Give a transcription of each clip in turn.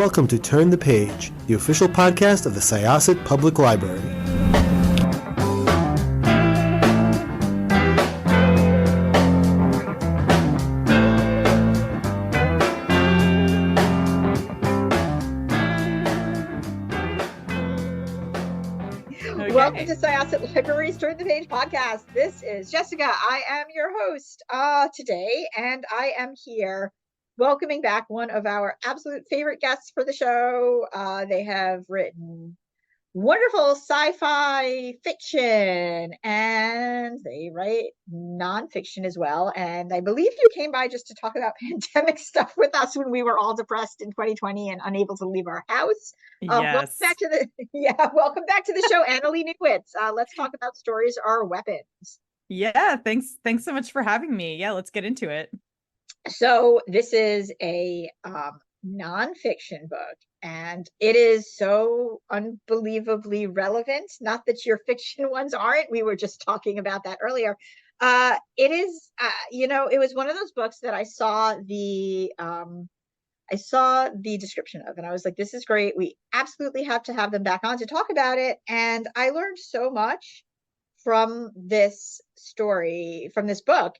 welcome to Turn the Page, the official podcast of the Syosset Public Library. Welcome to Syosset Library's Turn the Page podcast. This is Jessica. I am your host today, and I am here welcoming back one of our absolute favorite guests for the show. They have written wonderful sci-fi fiction, and they write nonfiction as well. And I believe you came by just to talk about pandemic stuff with us when we were all depressed in 2020 and unable to leave our house. Yes. Welcome back to the show, Annalee Newitz. Let's talk about stories are weapons. Yeah, thanks so much for having me. Yeah, let's get into it. So this is a nonfiction book, and it is so unbelievably relevant. Not that your fiction ones aren't. We were just talking about that earlier. It is, it was one of those books that I saw the description of, and I was like, this is great. We absolutely have to have them back on to talk about it. And I learned so much from this story, from this book,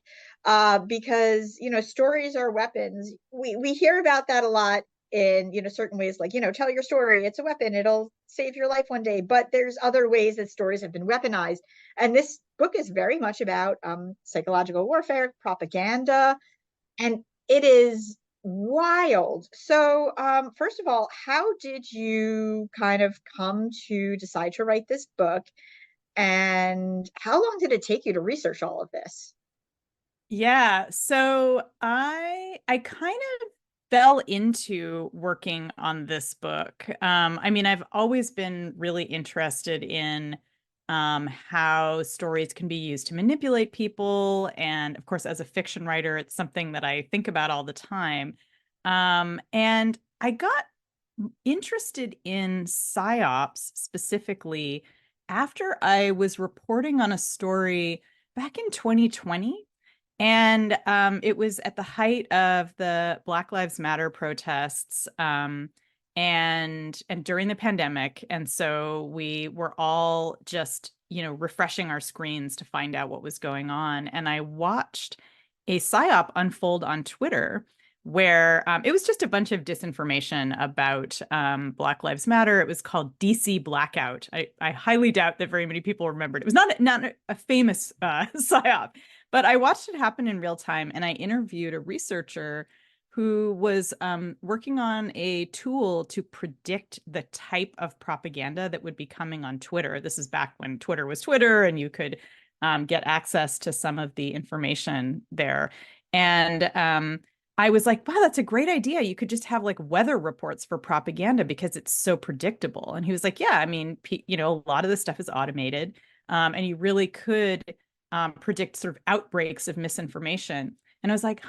because, stories are weapons. We hear about that a lot in, certain ways, like, tell your story. It's a weapon. It'll save your life one day. But there's other ways that stories have been weaponized. And this book is very much about psychological warfare, propaganda, and it is wild. So first of all, how did you kind of come to decide to write this book? And how long did it take you to research all of this? Yeah, so I kind of fell into working on this book. I've always been really interested in how stories can be used to manipulate people. And of course, as a fiction writer, it's something that I think about all the time. And I got interested in psyops specifically after I was reporting on a story back in 2020. And it was at the height of the Black Lives Matter protests and during the pandemic. And so we were all just, refreshing our screens to find out what was going on. And I watched a psyop unfold on Twitter where it was just a bunch of disinformation about Black Lives Matter. It was called DC Blackout. I highly doubt that very many people remembered. It was not a famous psyop, but I watched it happen in real time, and I interviewed a researcher who was working on a tool to predict the type of propaganda that would be coming on Twitter. This is back when Twitter was Twitter, and you could get access to some of the information there. And I was like, wow, that's a great idea. You could just have like weather reports for propaganda because it's so predictable. And he was like, yeah, a lot of this stuff is automated, and you really could predict sort of outbreaks of misinformation. And I was like,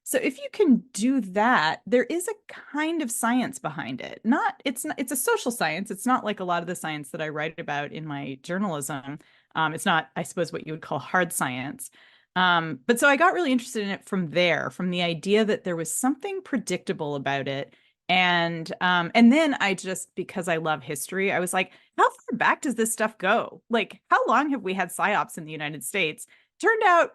so if you can do that, there is a kind of science behind it. It's a social science. It's not like a lot of the science that I write about in my journalism. It's not, I suppose, what you would call hard science. But so I got really interested in it from the idea that there was something predictable about it. And then I just, because I love history, I was like, how far back does this stuff go? Like, how long have we had psyops in the United States? Turned out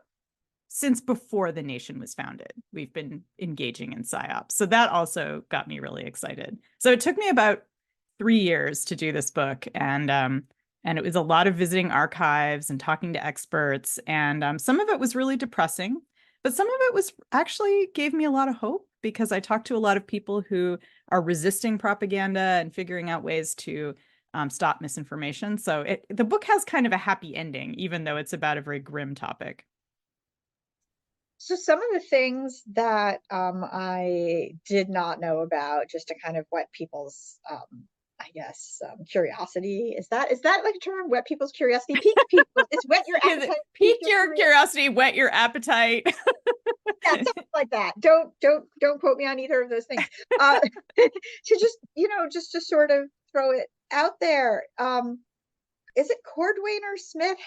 since before the nation was founded, we've been engaging in psyops. So that also got me really excited. So it took me about 3 years to do this book. And it was a lot of visiting archives and talking to experts. And some of it was really depressing, but some of it was actually gave me a lot of hope because I talked to a lot of people who are resisting propaganda and figuring out ways to stop misinformation. So the book has kind of a happy ending, even though it's about a very grim topic. So some of the things that I did not know about, just to kind of whet people's curiosity. Is that like a term? Whet people's curiosity? Pique people. It's whet your appetite. Pique your curiosity, whet your appetite. Yeah, something like that. Don't quote me on either of those things. To just to sort of throw it out there. is it Cordwainer Smith?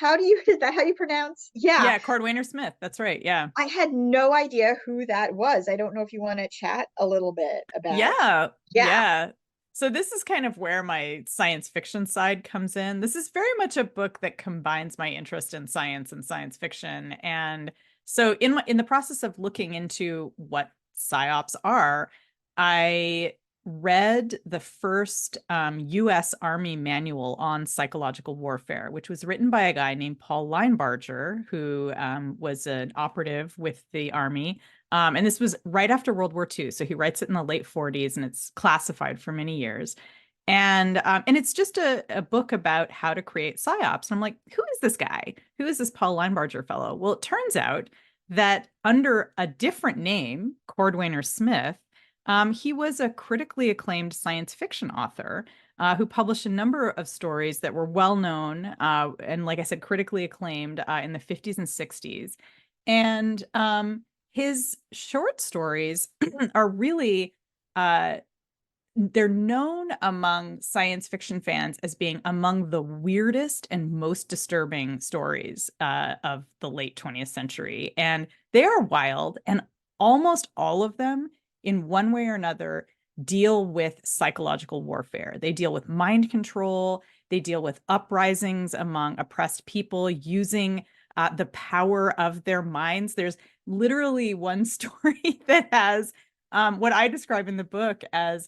Is that how you pronounce? Yeah. Yeah, Cordwainer Smith. That's right. Yeah. I had no idea who that was. I don't know if you want to chat a little bit about. Yeah. Yeah. Yeah. So this is kind of where my science fiction side comes in. This is very much a book that combines my interest in science and science fiction. And so in the process of looking into what psyops are, I read the first US Army manual on psychological warfare, which was written by a guy named Paul Linebarger, who was an operative with the Army. And this was right after World War II. So he writes it in the late 40s, and it's classified for many years. And it's just a book about how to create psyops. And I'm like, who is this guy? Who is this Paul Linebarger fellow? Well, it turns out that under a different name, Cordwainer Smith, he was a critically acclaimed science fiction author who published a number of stories that were well known and, like I said, critically acclaimed in the 50s and 60s. And his short stories are really they're known among science fiction fans as being among the weirdest and most disturbing stories of the late 20th century. And they are wild, and almost all of them, in one way or another, deal with psychological warfare. They deal with mind control. They deal with uprisings among oppressed people using the power of their minds. There's literally one story that has what I describe in the book as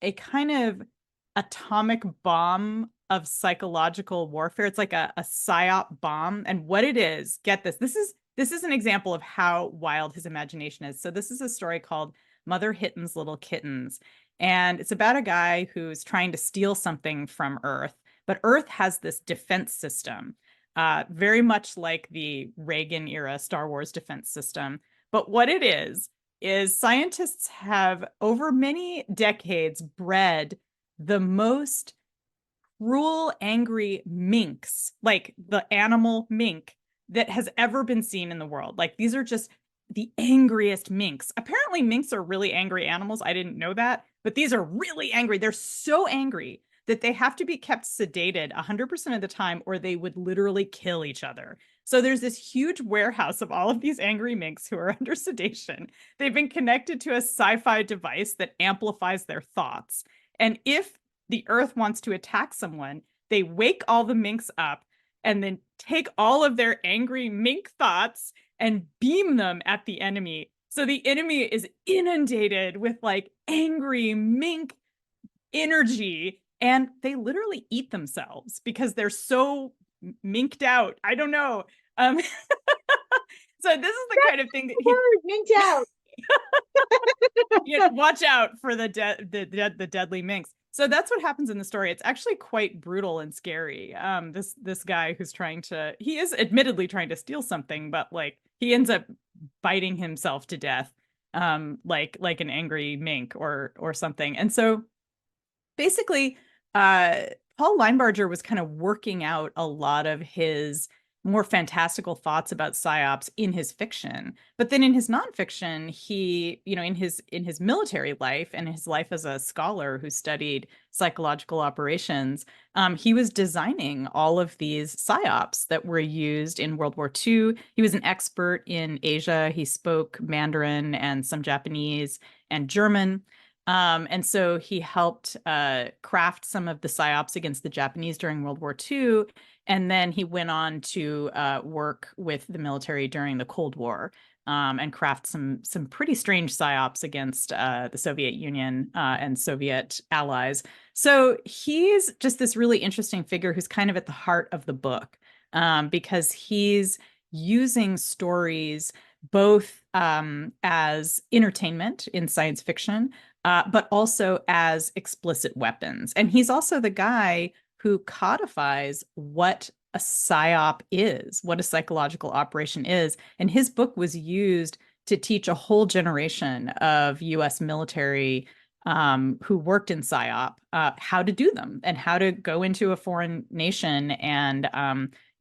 a kind of atomic bomb of psychological warfare. It's like a psyop bomb. And what it is, get this, this is an example of how wild his imagination is. So this is a story called Mother Hitten's Little Kittens. And it's about a guy who's trying to steal something from Earth, but Earth has this defense system, very much like the Reagan era Star Wars defense system. But what it is scientists have over many decades bred the most cruel, angry minks, like the animal mink, that has ever been seen in the world. Like, these are just the angriest minks. Apparently, minks are really angry animals. I didn't know that, but these are really angry. They're so angry that they have to be kept sedated 100% of the time, or they would literally kill each other. So there's this huge warehouse of all of these angry minks who are under sedation. They've been connected to a sci-fi device that amplifies their thoughts. And if the Earth wants to attack someone, they wake all the minks up and then take all of their angry mink thoughts and beam them at the enemy. So the enemy is inundated with like angry mink energy, and they literally eat themselves because they're so minked out. I don't know. So this is the kind of thing that minked out. Watch out for the deadly minks. So that's what happens in the story. It's actually quite brutal and scary. This guy who's he is admittedly trying to steal something, but like he ends up biting himself to death, like an angry mink or something. And so basically, Paul Linebarger was kind of working out a lot of his more fantastical thoughts about psyops in his fiction. But then in his nonfiction, he, in his military life and his life as a scholar who studied psychological operations, he was designing all of these psyops that were used in World War II. He was an expert in Asia. He spoke Mandarin and some Japanese and German. And so he helped craft some of the psyops against the Japanese during World War II. And then he went on to work with the military during the Cold War and craft some pretty strange psyops against the Soviet Union and Soviet allies. So he's just this really interesting figure who's kind of at the heart of the book because he's using stories both as entertainment in science fiction, but also as explicit weapons. And he's also the guy who codifies what a psyop is, what a psychological operation is. And his book was used to teach a whole generation of US military who worked in psyop how to do them and how to go into a foreign nation and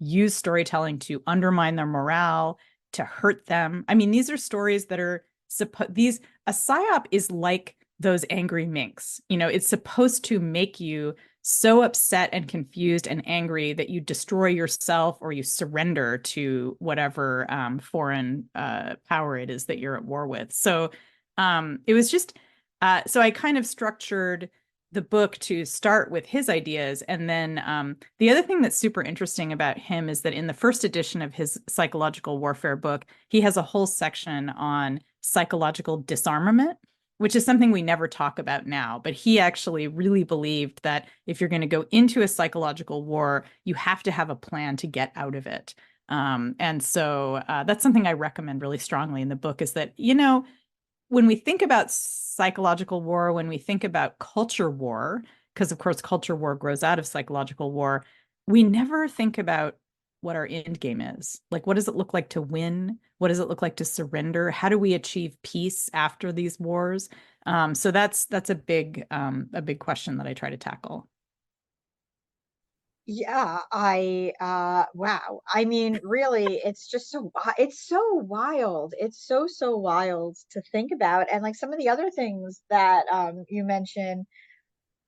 use storytelling to undermine their morale, to hurt them. I mean, these are stories that are a psyop is like those angry minks. It's supposed to make you so upset and confused and angry that you destroy yourself or you surrender to whatever foreign power it is that you're at war with. So it was just, so I kind of structured the book to start with his ideas. And then the other thing that's super interesting about him is that in the first edition of his psychological warfare book, he has a whole section on psychological disarmament, which is something we never talk about now. But he actually really believed that if you're going to go into a psychological war, you have to have a plan to get out of it. And so that's something I recommend really strongly in the book, is that, you know, when we think about psychological war, when we think about culture war, because of course culture war grows out of psychological war, we never think about what our end game is. Like, what does it look like to win? What does it look like to surrender? How do we achieve peace after these wars? So that's a big question that I try to tackle. Yeah, wow. I mean, really, it's just it's so wild. It's so wild to think about. And like some of the other things that you mentioned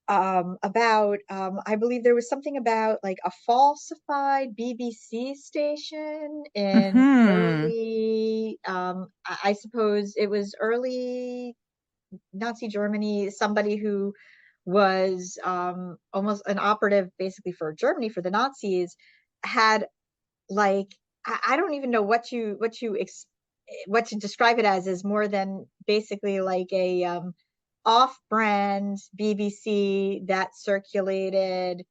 about I believe there was something about like a falsified BBC station in Hmm. early I suppose it was early Nazi Germany, somebody who was almost an operative basically for Germany for the Nazis had like I don't even know what to describe it as is more than basically like a off-brand BBC that circulated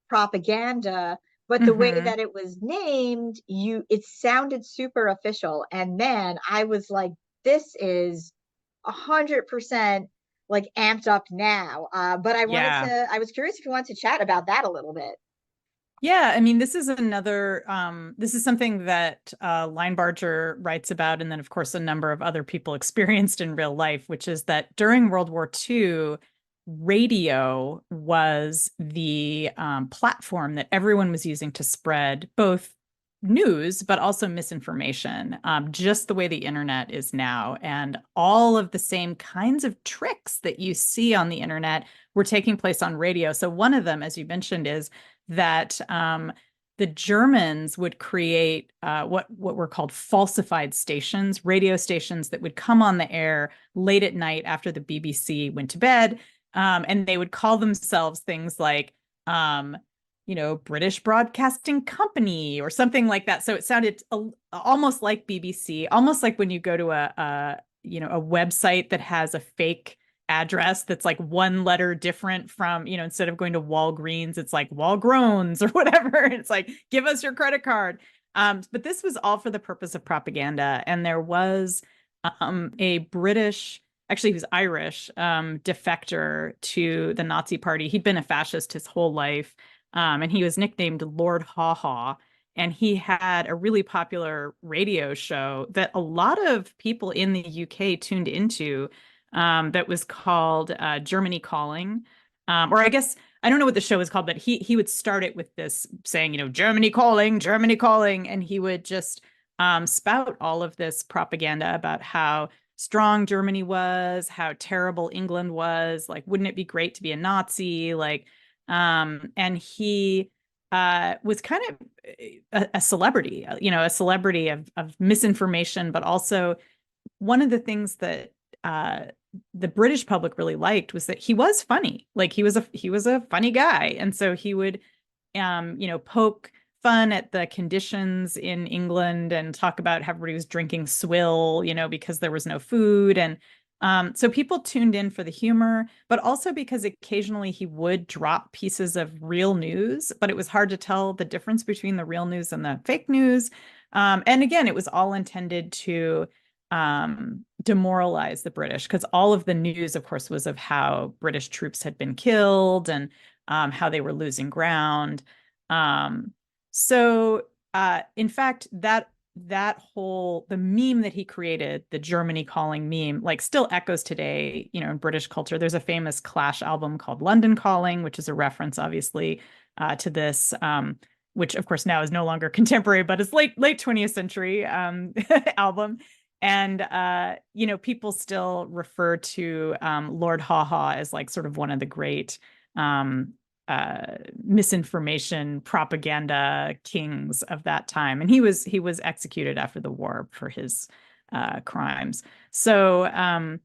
propaganda, but the way Mm-hmm. that it was named, it sounded super official. And man, I was like, this is 100% like amped up now. But Yeah. I was curious if you wanted to chat about that a little bit. Yeah, I mean, this is another, this is something that Linebarger writes about, and then, of course, a number of other people experienced in real life, which is that during World War II, radio was the platform that everyone was using to spread both news, but also misinformation, just the way the internet is now. And all of the same kinds of tricks that you see on the internet were taking place on radio. So one of them, as you mentioned, is that the Germans would create what were called falsified stations, radio stations that would come on the air late at night after the BBC went to bed, and they would call themselves things like, British Broadcasting Company or something like that. So it sounded almost like BBC, almost like when you go to a website that has a fake address that's like one letter different from, instead of going to Walgreens, it's like Walgroans or whatever. It's like, give us your credit card. But this was all for the purpose of propaganda. And there was a British, actually, he was Irish, defector to the Nazi Party. He'd been a fascist his whole life. And he was nicknamed Lord Haw Haw. And he had a really popular radio show that a lot of people in the UK tuned into, that was called Germany Calling. Or I guess I don't know what the show was called, but he would start it with this saying, Germany calling, and he would just spout all of this propaganda about how strong Germany was, how terrible England was, like, wouldn't it be great to be a Nazi? Like, and he was kind of a celebrity, a celebrity of misinformation, but also one of the things that the British public really liked was that he was funny. Like, he was a funny guy, and so he would, poke fun at the conditions in England and talk about how everybody was drinking swill, because there was no food, and so people tuned in for the humor, but also because occasionally he would drop pieces of real news, but it was hard to tell the difference between the real news and the fake news. And again, it was all intended to demoralize the British, because all of the news, of course, was of how British troops had been killed and how they were losing ground. So in fact, the meme that he created, the Germany calling meme, like, still echoes today, in British culture. There's a famous Clash album called London Calling, which is a reference, obviously, to this, which of course now is no longer contemporary, but it's late 20th century album. And people still refer to Lord Haw Haw as like sort of one of the great misinformation propaganda kings of that time, and he was executed after the war for his crimes. So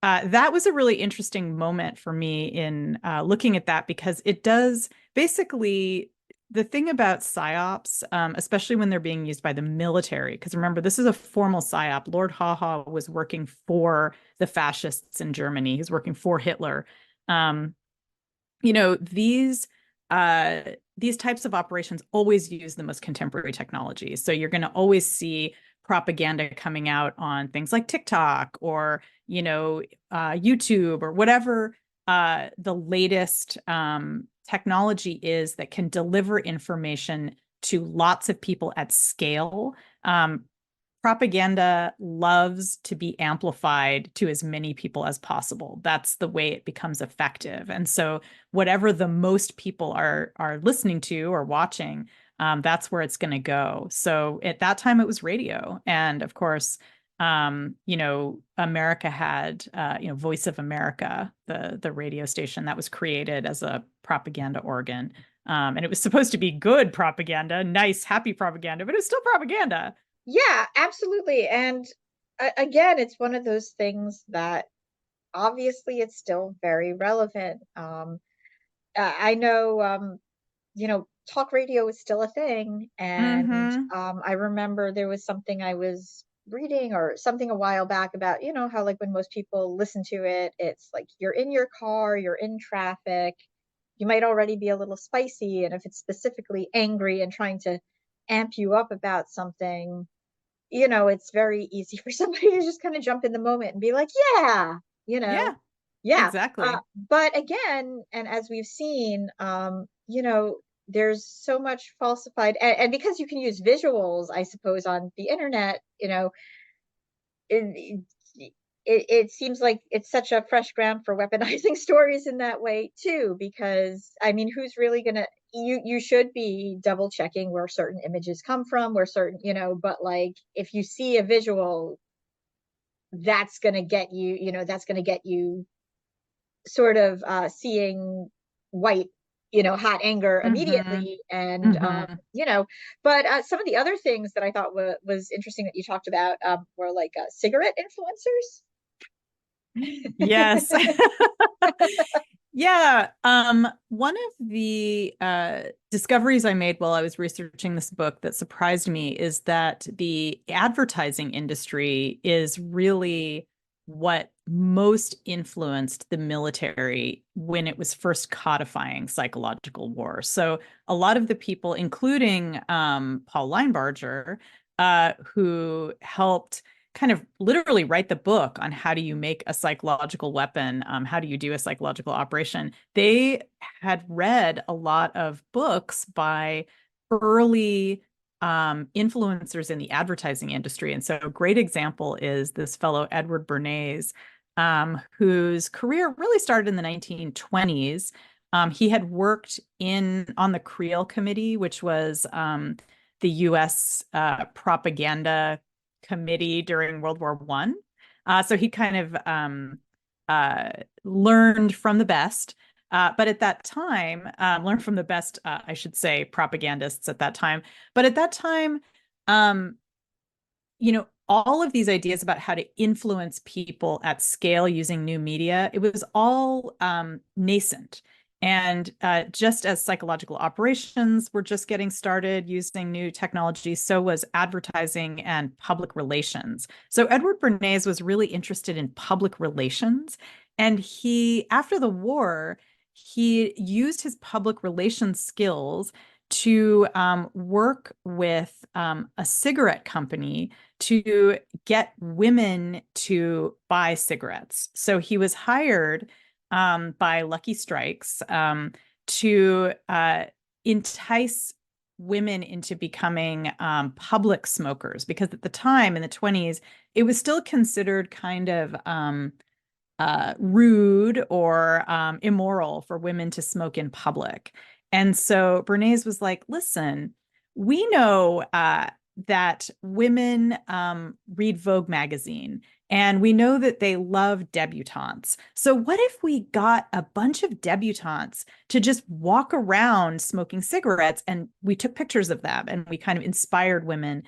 that was a really interesting moment for me in looking at that, because it does basically, the thing about psyops, especially when they're being used by the military, because remember, this is a formal psyop. Lord Haha was working for the fascists in Germany. He's working for Hitler. You know, these types of operations always use the most contemporary technology. So you're going to always see propaganda coming out on things like TikTok or, you know, YouTube or whatever the latest technology is that can deliver information to lots of people at scale. Propaganda loves to be amplified to as many people as possible. That's the way it becomes effective. And so whatever the most people are listening to or watching, that's where it's going to go. So at that time, it was radio. And of course, you know, America had, you know, Voice of America, the radio station that was created as a propaganda organ. And it was supposed to be good propaganda, nice, happy propaganda, but it was still propaganda. Yeah, absolutely. And again, it's one of those things that obviously it's still very relevant. I know, you know, talk radio is still a thing. And Mm-hmm. I remember there was something I was reading or something a while back about, you know, how like when most people listen to it, it's like you're in your car, you're in traffic, you might already be a little spicy. And if it's specifically angry and trying to amp you up about something, you know, it's very easy for somebody to just kind of jump in the moment and be like, yeah, you know, Yeah, yeah. exactly. But again, and as we've seen, you know, there's so much falsified, and because you can use visuals, I suppose, on the internet, you know, it, it seems like it's such a fresh ground for weaponizing stories in that way too, because I mean, who's really gonna, you should be double checking where certain images come from, where certain, you know, but like if you see a visual, that's gonna get you, you know, that's gonna get you sort of seeing white, you know, hot anger Mm-hmm. immediately. And Mm-hmm. you know, but some of the other things that I thought was interesting that you talked about were like cigarette influencers. Yes. Yeah. One of the discoveries I made while I was researching this book that surprised me is that the advertising industry is really what most influenced the military when it was first codifying psychological war. So a lot of the people, including Paul Linebarger, who helped kind of literally write the book on how do you make a psychological weapon, how do you do a psychological operation. They had read a lot of books by early influencers in the advertising industry. And so a great example is this fellow, Edward Bernays, whose career really started in the 1920s. He had worked on the Creel Committee, which was the U.S. Propaganda committee during World War I. So he kind of learned from the best. But at that time, learned from the best, I should say, propagandists at that time. But at that time, um, you know, all of these ideas about how to influence people at scale using new media, it was all nascent. And just as psychological operations were just getting started using new technology, so was advertising and public relations. So Edward Bernays was really interested in public relations. And after the war, he used his public relations skills to work with a cigarette company to get women to buy cigarettes. So he was hired by Lucky Strikes to entice women into becoming public smokers, because at the time in the 20s, it was still considered kind of rude or immoral for women to smoke in public. And so Bernays was like, listen, we know that women read Vogue magazine, and we know that they love debutantes. So what if we got a bunch of debutantes to just walk around smoking cigarettes, and we took pictures of them, and we kind of inspired women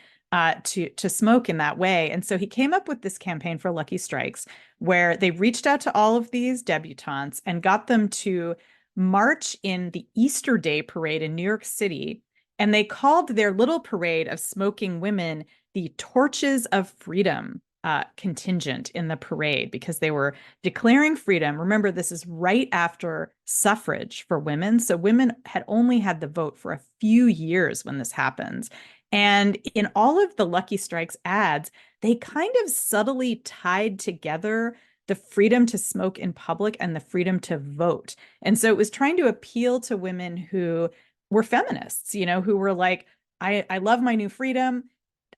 to smoke in that way? And so he came up with this campaign for Lucky Strikes, where they reached out to all of these debutantes and got them to march in the Easter Day parade in New York City. And they called their little parade of smoking women the Torches of Freedom contingent in the parade, because they were declaring freedom. Remember, this is right after suffrage for women. So women had only had the vote for a few years when this happens. And in all of the Lucky Strikes ads, they kind of subtly tied together the freedom to smoke in public and the freedom to vote. And so it was trying to appeal to women who were feminists, who were like, I love my new freedom.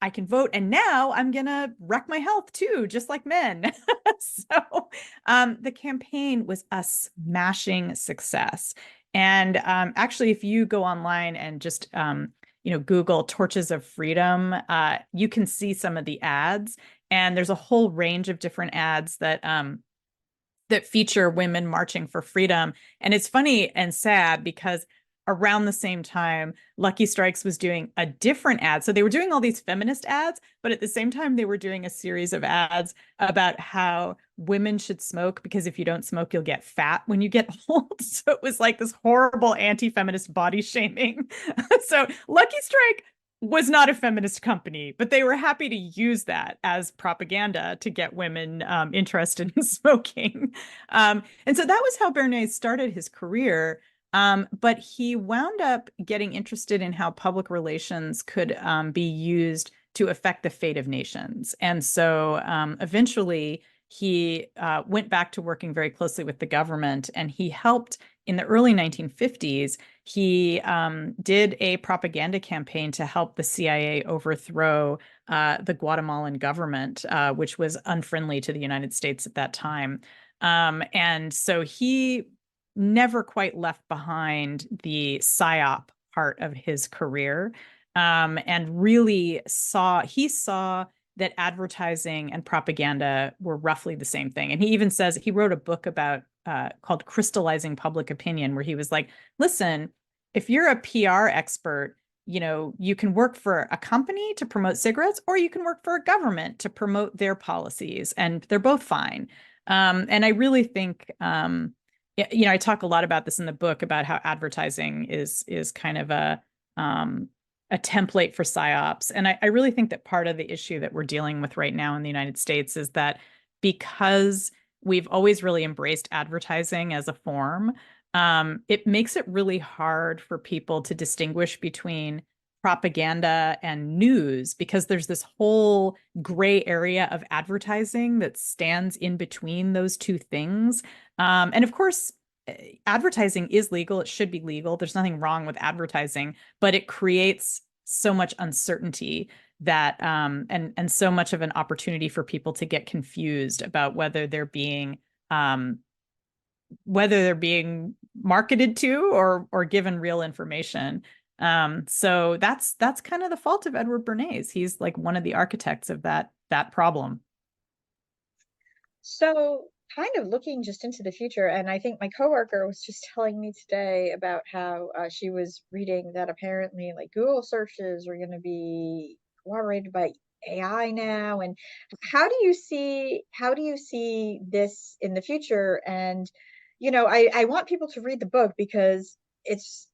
I can vote, and now I'm gonna wreck my health too, just like men. So the campaign was a smashing success. And actually, if you go online and just Google Torches of Freedom, you can see some of the ads, and there's a whole range of different ads that feature women marching for freedom. And it's funny and sad because around the same time, Lucky Strikes was doing a different ad. So they were doing all these feminist ads, but at the same time, they were doing a series of ads about how women should smoke, because if you don't smoke, you'll get fat when you get old. So it was like this horrible anti-feminist body shaming. So Lucky Strike was not a feminist company, but they were happy to use that as propaganda to get women interested in smoking. And so that was how Bernays started his career. But he wound up getting interested in how public relations could be used to affect the fate of nations. And so eventually he went back to working very closely with the government, and he helped in the early 1950s. He did a propaganda campaign to help the CIA overthrow the Guatemalan government, which was unfriendly to the United States at that time. And so he never quite left behind the PSYOP part of his career, and really saw that advertising and propaganda were roughly the same thing. And he even says, he wrote a book about called Crystallizing Public Opinion, where he was like, listen, if you're a PR expert, you can work for a company to promote cigarettes, or you can work for a government to promote their policies, and they're both fine. And I really think I talk a lot about this in the book, about how advertising is kind of a template for psyops. And I really think that part of the issue that we're dealing with right now in the United States is that because we've always really embraced advertising as a form, it makes it really hard for people to distinguish between propaganda and news, because there's this whole gray area of advertising that stands in between those two things. And of course, advertising is legal. It should be legal. There's nothing wrong with advertising, but it creates so much uncertainty that and so much of an opportunity for people to get confused about whether they're being marketed to or given real information. So that's kind of the fault of Edward Bernays. He's like one of the architects of that problem. So kind of looking just into the future, and I think my coworker was just telling me today about how she was reading that apparently like Google searches are going to be corroborated by AI now. And how do you see this in the future? And I want people to read the book because it's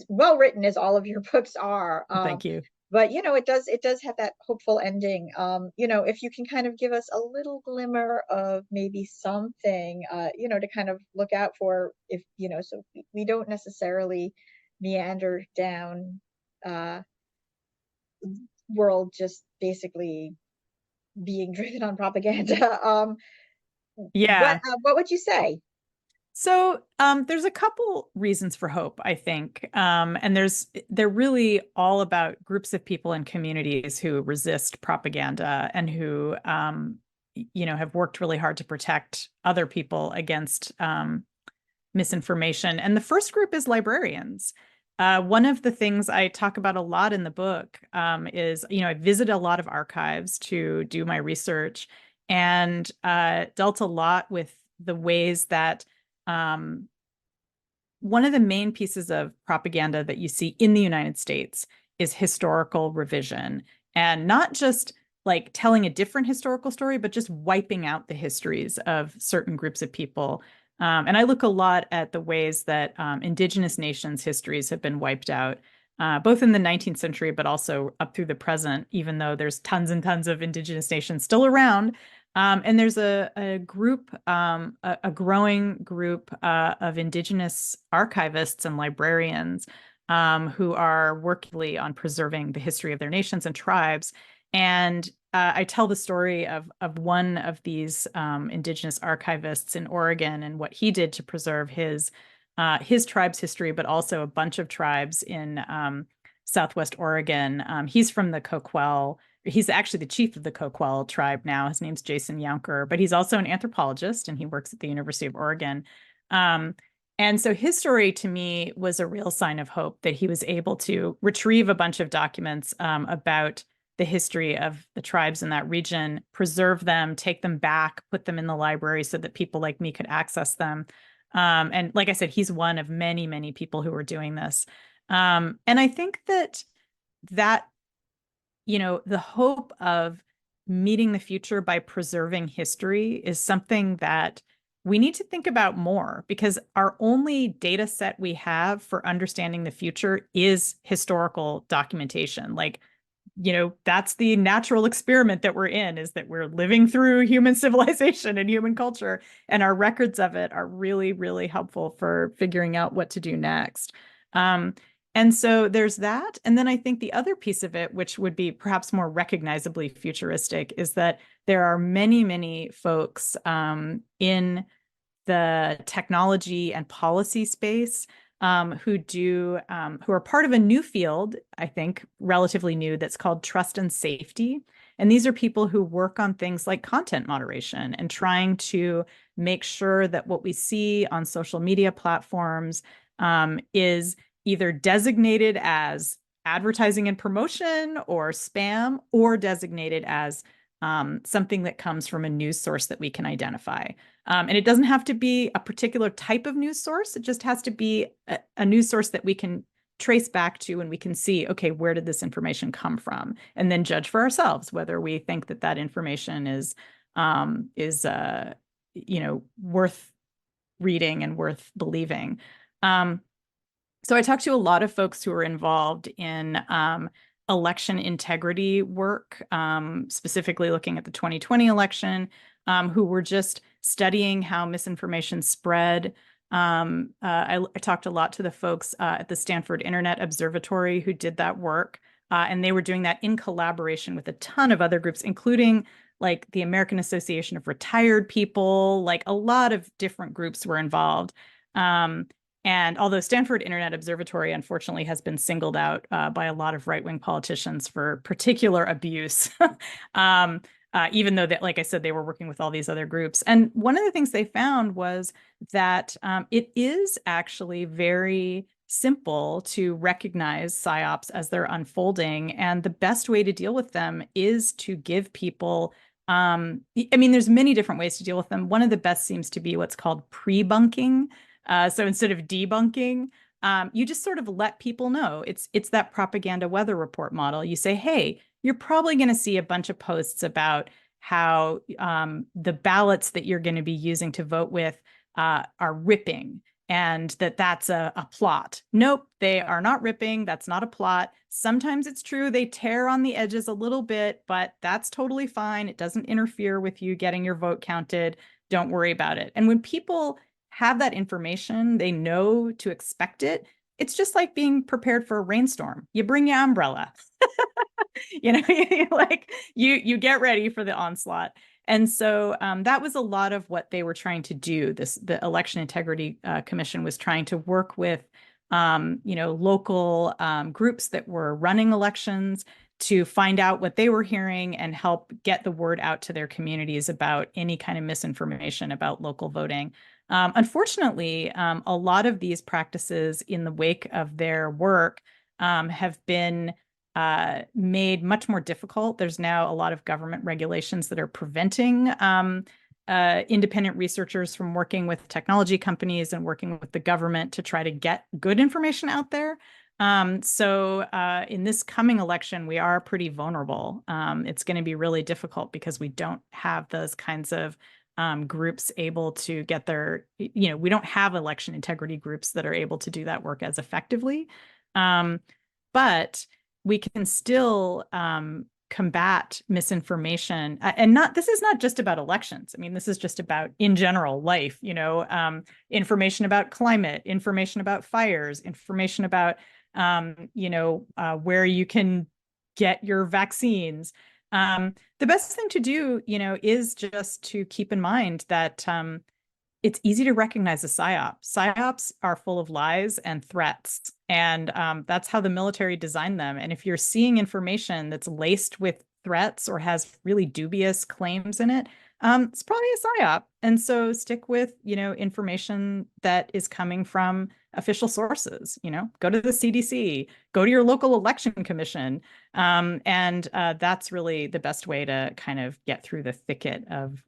well written, as all of your books are. Thank you. But it does have that hopeful ending. If you can kind of give us a little glimmer of maybe something, to kind of look out for, if so we don't necessarily meander down world just basically being driven on propaganda. Yeah. What would you say? So there's a couple reasons for hope, I think. And they're really all about groups of people and communities who resist propaganda and who have worked really hard to protect other people against misinformation. And the first group is librarians. One of the things I talk about a lot in the book is, I visit a lot of archives to do my research, and dealt a lot with the ways that one of the main pieces of propaganda that you see in the United States is historical revision, and not just like telling a different historical story, but just wiping out the histories of certain groups of people. And I look a lot at the ways that Indigenous nations' histories have been wiped out, both in the 19th century, but also up through the present, even though there's tons and tons of Indigenous nations still around. And there's a group, a growing group of Indigenous archivists and librarians who are working on preserving the history of their nations and tribes. And I tell the story of one of these Indigenous archivists in Oregon and what he did to preserve his tribe's history, but also a bunch of tribes in Southwest Oregon. He's from the Coquel. He's actually the chief of the Coquel tribe now. His name's Jason Younker, but he's also an anthropologist and he works at the University of Oregon. And so his story to me was a real sign of hope that he was able to retrieve a bunch of documents about the history of the tribes in that region, preserve them, take them back, put them in the library so that people like me could access them. And like I said, he's one of many, many people who are doing this. And I think that the hope of meeting the future by preserving history is something that we need to think about more, because our only data set we have for understanding the future is historical documentation. Like, that's the natural experiment that we're in, is that we're living through human civilization and human culture, and our records of it are really, really helpful for figuring out what to do next. And so there's that. And then I think the other piece of it, which would be perhaps more recognizably futuristic, is that there are many, many folks in the technology and policy space who are part of a new field, I think, relatively new, that's called trust and safety. And these are people who work on things like content moderation and trying to make sure that what we see on social media platforms is either designated as advertising and promotion or spam, or designated as something that comes from a news source that we can identify. And it doesn't have to be a particular type of news source. It just has to be a news source that we can trace back to, and we can see, okay, where did this information come from? And then judge for ourselves whether we think that that information is worth reading and worth believing. So I talked to a lot of folks who are involved in election integrity work, specifically looking at the 2020 election, who were just studying how misinformation spread. I talked a lot to the folks at the Stanford Internet Observatory who did that work, and they were doing that in collaboration with a ton of other groups, including like the American Association of Retired People. Like a lot of different groups were involved. And although Stanford Internet Observatory, unfortunately, has been singled out by a lot of right-wing politicians for particular abuse, even though, that, like I said, they were working with all these other groups. And one of the things they found was that it is actually very simple to recognize psyops as they're unfolding. And the best way to deal with them is to give people, there's many different ways to deal with them. One of the best seems to be what's called pre-bunking. So instead of debunking, you just sort of let people know. It's that propaganda weather report model. You say, hey, you're probably going to see a bunch of posts about how the ballots that you're going to be using to vote with are ripping, and that's a plot. Nope, they are not ripping. That's not a plot. Sometimes it's true, they tear on the edges a little bit, but that's totally fine. It doesn't interfere with you getting your vote counted. Don't worry about it. And when people have that information, they know to expect it. It's just like being prepared for a rainstorm. You bring your umbrella. you get ready for the onslaught. And so that was a lot of what they were trying to do. The Election Integrity Commission was trying to work with local groups that were running elections to find out what they were hearing and help get the word out to their communities about any kind of misinformation about local voting. Unfortunately, a lot of these practices in the wake of their work have been made much more difficult. There's now a lot of government regulations that are preventing independent researchers from working with technology companies and working with the government to try to get good information out there. So in this coming election, we are pretty vulnerable. It's going to be really difficult because we don't have those kinds of groups able to get their, we don't have election integrity groups that are able to do that work as effectively. But we can still combat misinformation. And this is not just about elections. I mean, this is just about in general life, information about climate, information about fires, information about, where you can get your vaccines. The best thing to do, is just to keep in mind that it's easy to recognize a psyop. Psyops are full of lies and threats, and that's how the military designed them. And if you're seeing information that's laced with threats or has really dubious claims in it, it's probably a psyop. And so stick with, information that is coming from official sources. Go to the CDC, go to your local election commission, and that's really the best way to kind of get through the thicket of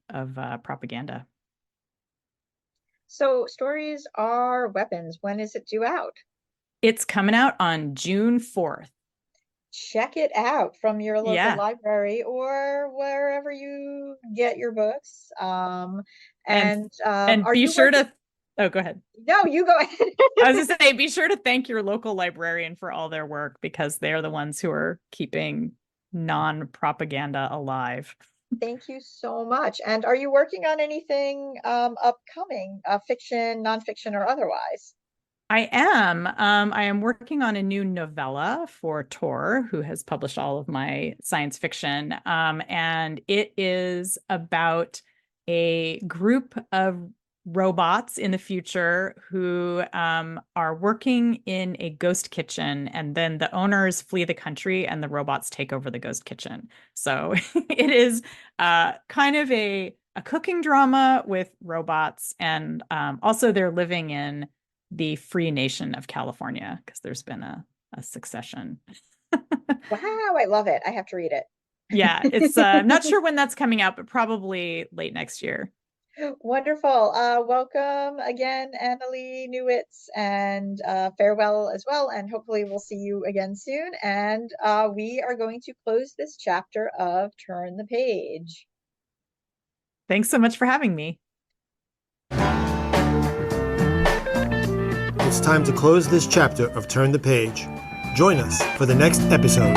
propaganda. So stories are weapons. When is it due out? It's coming out on June 4th. Check it out from your local Yeah. library or wherever you get your books. And Are be you sure working? to, oh, go ahead. No, you go ahead. I was just say, be sure to thank your local librarian for all their work because they're the ones who are keeping non-propaganda alive. Thank you so much. And are you working on anything upcoming, fiction, nonfiction, or otherwise? I am. I am working on a new novella for Tor, who has published all of my science fiction. And it is about a group of robots in the future who are working in a ghost kitchen, and then the owners flee the country and the robots take over the ghost kitchen. So it is kind of a cooking drama with robots, and also they're living in the free nation of California because there's been a succession. Wow, I love it. I have to read it. Yeah, it's I'm not sure when that's coming out, but probably late next year. Wonderful. Welcome again, Annalee Newitz, and farewell as well. And hopefully we'll see you again soon. And we are going to close this chapter of Turn the Page. Thanks so much for having me. It's time to close this chapter of Turn the Page. Join us for the next episode.